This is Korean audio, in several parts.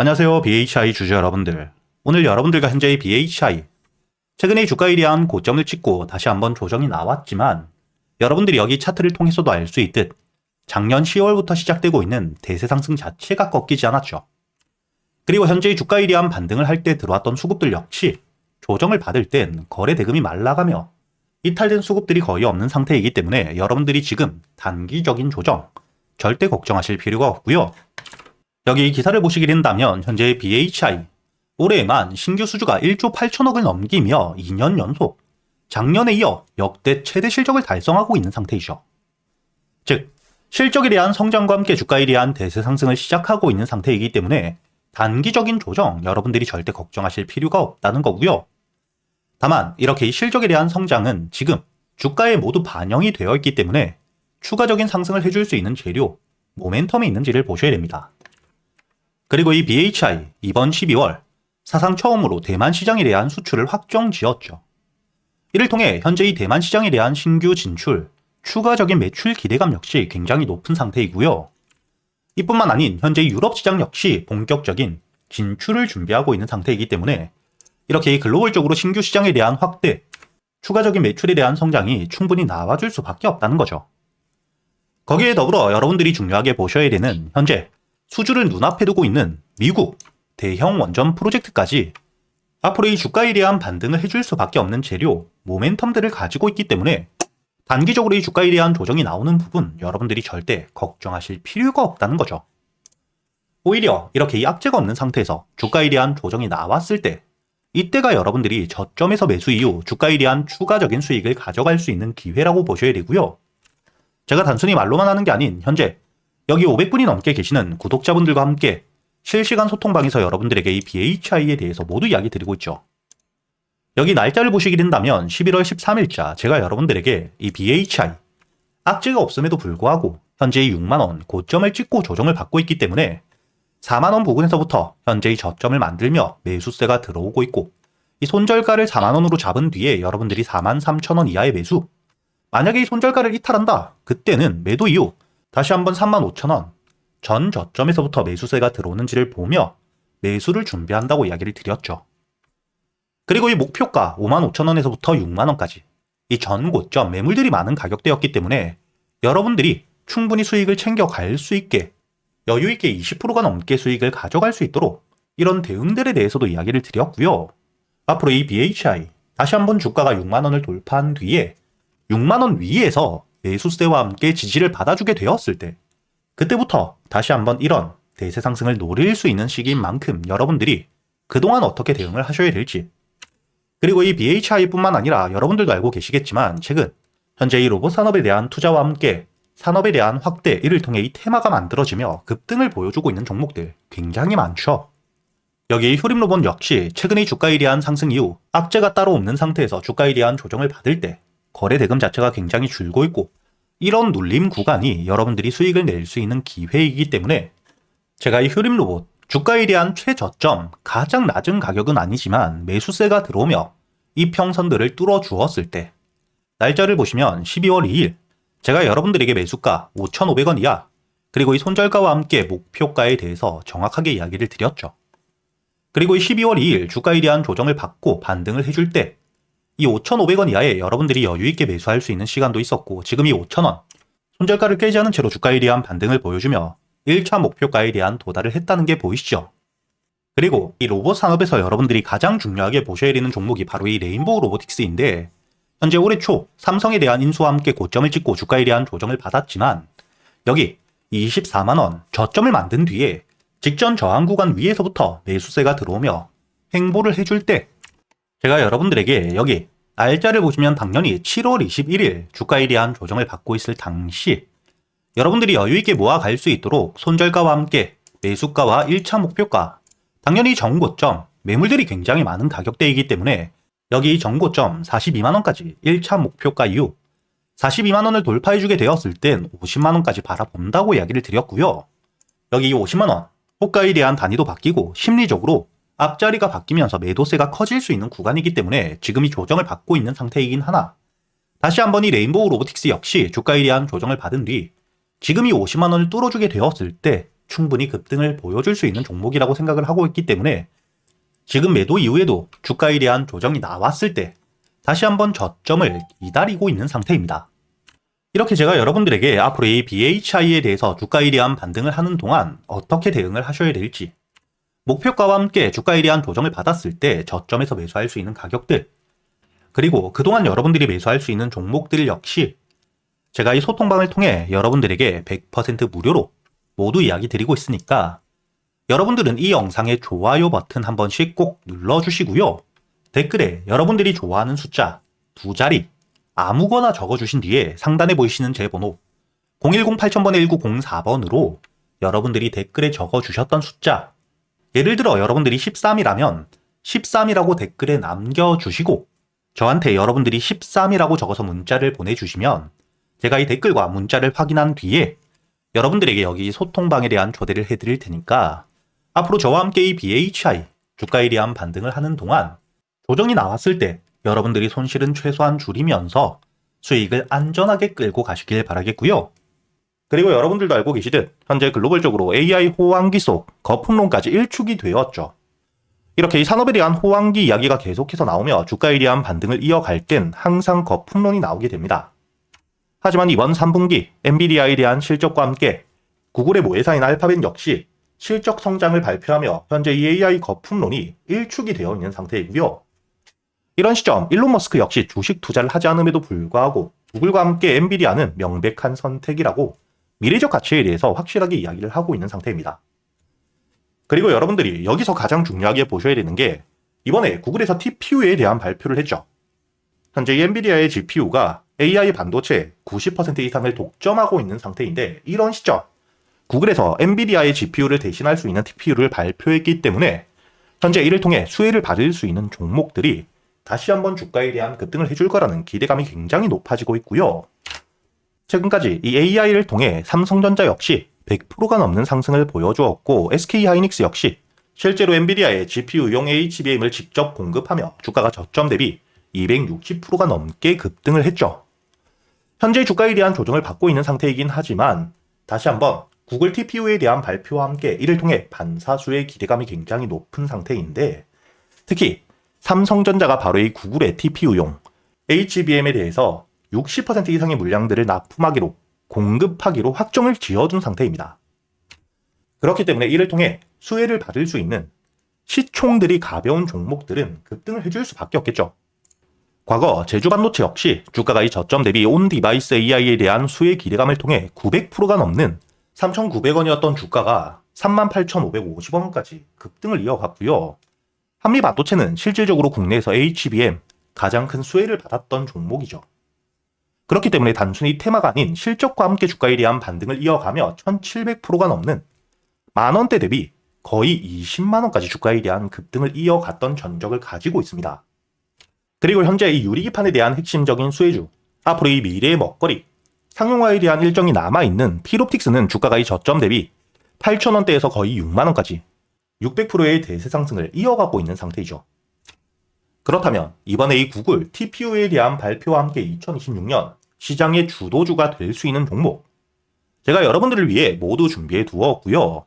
안녕하세요. BHI 주주 여러분들. 오늘 여러분들과 현재의 BHI. 최근에 주가에 대한 고점을 찍고 다시 한번 조정이 나왔지만 여러분들이 여기 차트를 통해서도 알 수 있듯 작년 10월부터 시작되고 있는 대세 상승 자체가 꺾이지 않았죠. 그리고 현재의 주가에 대한 반등을 할 때 들어왔던 수급들 역시 조정을 받을 땐 거래 대금이 말라가며 이탈된 수급들이 거의 없는 상태이기 때문에 여러분들이 지금 단기적인 조정 절대 걱정하실 필요가 없고요. 여기 기사를 보시게 된다면 현재 BHI 올해에만 신규 수주가 1조 8천억을 넘기며 2년 연속 작년에 이어 역대 최대 실적을 달성하고 있는 상태이죠. 즉 실적에 대한 성장과 함께 주가에 대한 대세 상승을 시작하고 있는 상태이기 때문에 단기적인 조정 여러분들이 절대 걱정하실 필요가 없다는 거고요. 다만 이렇게 실적에 대한 성장은 지금 주가에 모두 반영이 되어 있기 때문에 추가적인 상승을 해줄 수 있는 재료, 모멘텀이 있는지를 보셔야 됩니다. 그리고 이 BHI 이번 12월 사상 처음으로 대만 시장에 대한 수출을 확정 지었죠. 이를 통해 현재 이 대만 시장에 대한 신규 진출, 추가적인 매출 기대감 역시 굉장히 높은 상태이고요. 이뿐만 아닌 현재 유럽 시장 역시 본격적인 진출을 준비하고 있는 상태이기 때문에 이렇게 글로벌적으로 신규 시장에 대한 확대, 추가적인 매출에 대한 성장이 충분히 나와줄 수밖에 없다는 거죠. 거기에 더불어 여러분들이 중요하게 보셔야 되는 현재 수주를 눈앞에 두고 있는 미국 대형 원전 프로젝트까지 앞으로 이 주가에 대한 반등을 해줄 수밖에 없는 재료, 모멘텀들을 가지고 있기 때문에 단기적으로 이 주가에 대한 조정이 나오는 부분 여러분들이 절대 걱정하실 필요가 없다는 거죠. 오히려 이렇게 이 악재가 없는 상태에서 주가에 대한 조정이 나왔을 때 이때가 여러분들이 저점에서 매수 이후 주가에 대한 추가적인 수익을 가져갈 수 있는 기회라고 보셔야 되고요. 제가 단순히 말로만 하는 게 아닌 현재 여기 500분이 넘게 계시는 구독자분들과 함께 실시간 소통방에서 여러분들에게 이 BHI에 대해서 모두 이야기 드리고 있죠. 여기 날짜를 보시게 된다면 11월 13일자 제가 여러분들에게 이 BHI 악재가 없음에도 불구하고 현재의 6만원 고점을 찍고 조정을 받고 있기 때문에 4만원 부근에서부터 현재의 저점을 만들며 매수세가 들어오고 있고 이 손절가를 4만원으로 잡은 뒤에 여러분들이 43,000원 이하의 매수, 만약에 이 손절가를 이탈한다 그때는 매도 이후 다시 한번 35,000원 전 저점에서부터 매수세가 들어오는지를 보며 매수를 준비한다고 이야기를 드렸죠. 그리고 이 목표가 55,000원에서부터 6만원까지 이 전 고점 매물들이 많은 가격대였기 때문에 여러분들이 충분히 수익을 챙겨갈 수 있게 여유있게 20%가 넘게 수익을 가져갈 수 있도록 이런 대응들에 대해서도 이야기를 드렸고요. 앞으로 이 BHI 다시 한번 주가가 6만원을 돌파한 뒤에 6만원 위에서 매수세와 함께 지지를 받아주게 되었을 때 그때부터 다시 한번 이런 대세 상승을 노릴 수 있는 시기인 만큼 여러분들이 그동안 어떻게 대응을 하셔야 될지, 그리고 이 BHI뿐만 아니라 여러분들도 알고 계시겠지만 최근 현재 이 로봇 산업에 대한 투자와 함께 산업에 대한 확대, 이를 통해 이 테마가 만들어지며 급등을 보여주고 있는 종목들 굉장히 많죠. 여기 휴림 로봇 역시 최근의 주가에 대한 상승 이후 악재가 따로 없는 상태에서 주가에 대한 조정을 받을 때 거래 대금 자체가 굉장히 줄고 있고 이런 눌림 구간이 여러분들이 수익을 낼 수 있는 기회이기 때문에 제가 이 휴림 로봇 주가에 대한 최저점 가장 낮은 가격은 아니지만 매수세가 들어오며 이 평선들을 뚫어 주었을 때 날짜를 보시면 12월 2일 제가 여러분들에게 매수가 5,500원 이하 그리고 이 손절가와 함께 목표가에 대해서 정확하게 이야기를 드렸죠. 그리고 이 12월 2일 주가에 대한 조정을 받고 반등을 해줄 때 이 5,500원 이하에 여러분들이 여유있게 매수할 수 있는 시간도 있었고 지금 이 5,000원 손절가를 깨지 않은 채로 주가에 대한 반등을 보여주며 1차 목표가에 대한 도달을 했다는 게 보이시죠? 그리고 이 로봇 산업에서 여러분들이 가장 중요하게 보셔야 되는 종목이 바로 이 레인보우 로보틱스인데 현재 올해 초 삼성에 대한 인수와 함께 고점을 찍고 주가에 대한 조정을 받았지만 여기 24만원 저점을 만든 뒤에 직전 저항 구간 위에서부터 매수세가 들어오며 횡보를 해줄 때 제가 여러분들에게 여기 날짜를 보시면 당연히 7월 21일 주가에 대한 조정을 받고 있을 당시 여러분들이 여유있게 모아갈 수 있도록 손절가와 함께 매수가와 1차 목표가, 당연히 정고점 매물들이 굉장히 많은 가격대이기 때문에 여기 정고점 42만원까지 1차 목표가 이후 42만원을 돌파해주게 되었을 땐 50만원까지 바라본다고 이야기를 드렸고요. 여기 50만원 호가에 대한 단위도 바뀌고 심리적으로 앞자리가 바뀌면서 매도세가 커질 수 있는 구간이기 때문에 지금 이 조정을 받고 있는 상태이긴 하나 다시 한번 이 레인보우 로보틱스 역시 주가에 대한 조정을 받은 뒤 지금 이 50만원을 뚫어주게 되었을 때 충분히 급등을 보여줄 수 있는 종목이라고 생각을 하고 있기 때문에 지금 매도 이후에도 주가에 대한 조정이 나왔을 때 다시 한번 저점을 기다리고 있는 상태입니다. 이렇게 제가 여러분들에게 앞으로 이 BHI에 대해서 주가에 대한 반등을 하는 동안 어떻게 대응을 하셔야 될지, 목표가와 함께 주가에 대한 조정을 받았을 때 저점에서 매수할 수 있는 가격들, 그리고 그동안 여러분들이 매수할 수 있는 종목들 역시 제가 이 소통방을 통해 여러분들에게 100% 무료로 모두 이야기 드리고 있으니까 여러분들은 이 영상의 좋아요 버튼 한 번씩 꼭 눌러주시고요. 댓글에 여러분들이 좋아하는 숫자 2자리 아무거나 적어주신 뒤에 상단에 보이시는 제 번호 010-8000번에 1904번으로 여러분들이 댓글에 적어주셨던 숫자, 예를 들어 여러분들이 13이라면 13이라고 댓글에 남겨주시고 저한테 여러분들이 13이라고 적어서 문자를 보내주시면 제가 이 댓글과 문자를 확인한 뒤에 여러분들에게 여기 소통방에 대한 초대를 해드릴 테니까 앞으로 저와 함께 이 BHI 주가에 대한 반등을 하는 동안 조정이 나왔을 때 여러분들이 손실은 최소한 줄이면서 수익을 안전하게 끌고 가시길 바라겠고요. 그리고 여러분들도 알고 계시듯 현재 글로벌적으로 AI 호황기 속 거품론까지 일축이 되었죠. 이렇게 이 산업에 대한 호황기 이야기가 계속해서 나오며 주가에 대한 반등을 이어갈 땐 항상 거품론이 나오게 됩니다. 하지만 이번 3분기 엔비디아에 대한 실적과 함께 구글의 모회사인 알파벳 역시 실적 성장을 발표하며 현재 이 AI 거품론이 일축이 되어 있는 상태이고요. 이런 시점 일론 머스크 역시 주식 투자를 하지 않음에도 불구하고 구글과 함께 엔비디아는 명백한 선택이라고 미래적 가치에 대해서 확실하게 이야기를 하고 있는 상태입니다. 그리고 여러분들이 여기서 가장 중요하게 보셔야 되는 게 이번에 구글에서 TPU에 대한 발표를 했죠. 현재 이 엔비디아의 GPU가 AI 반도체 90% 이상을 독점하고 있는 상태인데 이런 시점 구글에서 엔비디아의 GPU를 대신할 수 있는 TPU를 발표했기 때문에 현재 이를 통해 수혜를 받을 수 있는 종목들이 다시 한번 주가에 대한 급등을 해줄 거라는 기대감이 굉장히 높아지고 있고요. 최근까지 이 AI를 통해 삼성전자 역시 100%가 넘는 상승을 보여주었고 SK하이닉스 역시 실제로 엔비디아의 GPU용 HBM을 직접 공급하며 주가가 저점 대비 260%가 넘게 급등을 했죠. 현재 주가에 대한 조정을 받고 있는 상태이긴 하지만 다시 한번 구글 TPU에 대한 발표와 함께 이를 통해 반사수의 기대감이 굉장히 높은 상태인데 특히 삼성전자가 바로 이 구글의 TPU용 HBM에 대해서 60% 이상의 물량들을 납품하기로 공급하기로 확정을 지어둔 상태입니다. 그렇기 때문에 이를 통해 수혜를 받을 수 있는 시총들이 가벼운 종목들은 급등을 해줄 수밖에 없겠죠. 과거 제주반도체 역시 주가가 이 저점 대비 온 디바이스 AI에 대한 수혜 기대감을 통해 900%가 넘는 3,900원이었던 주가가 38,550원까지 급등을 이어갔고요. 한미반도체는 실질적으로 국내에서 HBM 가장 큰 수혜를 받았던 종목이죠. 그렇기 때문에 단순히 테마가 아닌 실적과 함께 주가에 대한 반등을 이어가며 1,700%가 넘는 만원대 대비 거의 20만원까지 주가에 대한 급등을 이어갔던 전적을 가지고 있습니다. 그리고 현재 이 유리기판에 대한 핵심적인 수혜주, 앞으로 이 미래의 먹거리, 상용화에 대한 일정이 남아있는 필옵틱스는 주가가 이 저점 대비 8,000원대에서 거의 6만원까지 600%의 대세 상승을 이어가고 있는 상태이죠. 그렇다면 이번에 이 구글 TPU에 대한 발표와 함께 2026년 시장의 주도주가 될 수 있는 종목 제가 여러분들을 위해 모두 준비해 두었고요.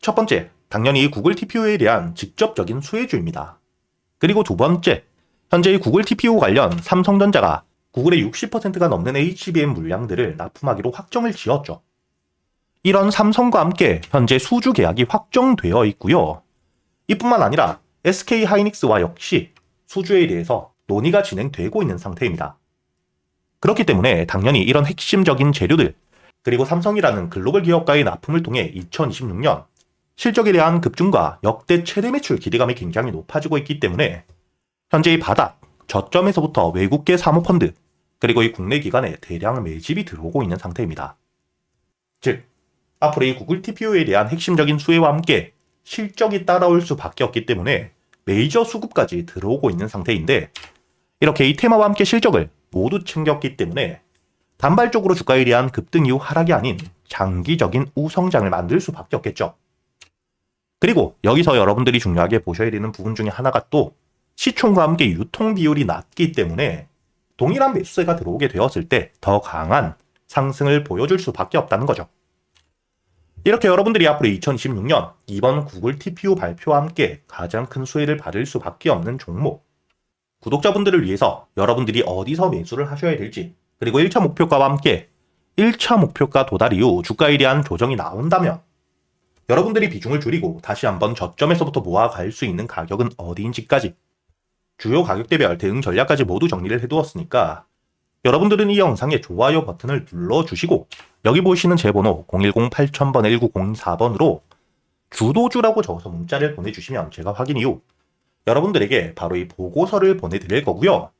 첫 번째, 당연히 이 구글 TPU에 대한 직접적인 수혜주입니다. 그리고 두 번째, 현재 이 구글 TPU 관련 삼성전자가 구글의 60%가 넘는 HBM 물량들을 납품하기로 확정을 지었죠. 이런 삼성과 함께 현재 수주 계약이 확정되어 있고요. 이뿐만 아니라 SK하이닉스와 역시 수주에 대해서 논의가 진행되고 있는 상태입니다. 그렇기 때문에 당연히 이런 핵심적인 재료들, 그리고 삼성이라는 글로벌 기업과의 납품을 통해 2026년 실적에 대한 급증과 역대 최대 매출 기대감이 굉장히 높아지고 있기 때문에 현재 이 바닥, 저점에서부터 외국계 사모펀드, 그리고 이 국내 기관에 대량 매집이 들어오고 있는 상태입니다. 즉, 앞으로 이 구글 TPU에 대한 핵심적인 수혜와 함께 실적이 따라올 수밖에 없기 때문에 메이저 수급까지 들어오고 있는 상태인데 이렇게 이 테마와 함께 실적을 모두 챙겼기 때문에 단발적으로 주가에 대한 급등 이후 하락이 아닌 장기적인 우성장을 만들 수밖에 없겠죠. 그리고 여기서 여러분들이 중요하게 보셔야 되는 부분 중에 하나가 또 시총과 함께 유통 비율이 낮기 때문에 동일한 매수세가 들어오게 되었을 때 더 강한 상승을 보여줄 수밖에 없다는 거죠. 이렇게 여러분들이 앞으로 2026년 이번 구글 TPU 발표와 함께 가장 큰 수혜를 받을 수밖에 없는 종목. 구독자분들을 위해서 여러분들이 어디서 매수를 하셔야 될지, 그리고 1차 목표가와 함께 1차 목표가 도달 이후 주가에 대한 조정이 나온다면 여러분들이 비중을 줄이고 다시 한번 저점에서부터 모아갈 수 있는 가격은 어디인지까지 주요 가격대별 대응 전략까지 모두 정리를 해두었으니까 여러분들은 이 영상에 좋아요 버튼을 눌러주시고 여기 보이시는 제 번호 010-8000번 1904번으로 주도주라고 적어서 문자를 보내주시면 제가 확인 이후 여러분들에게 바로 이 보고서를 보내드릴 거고요.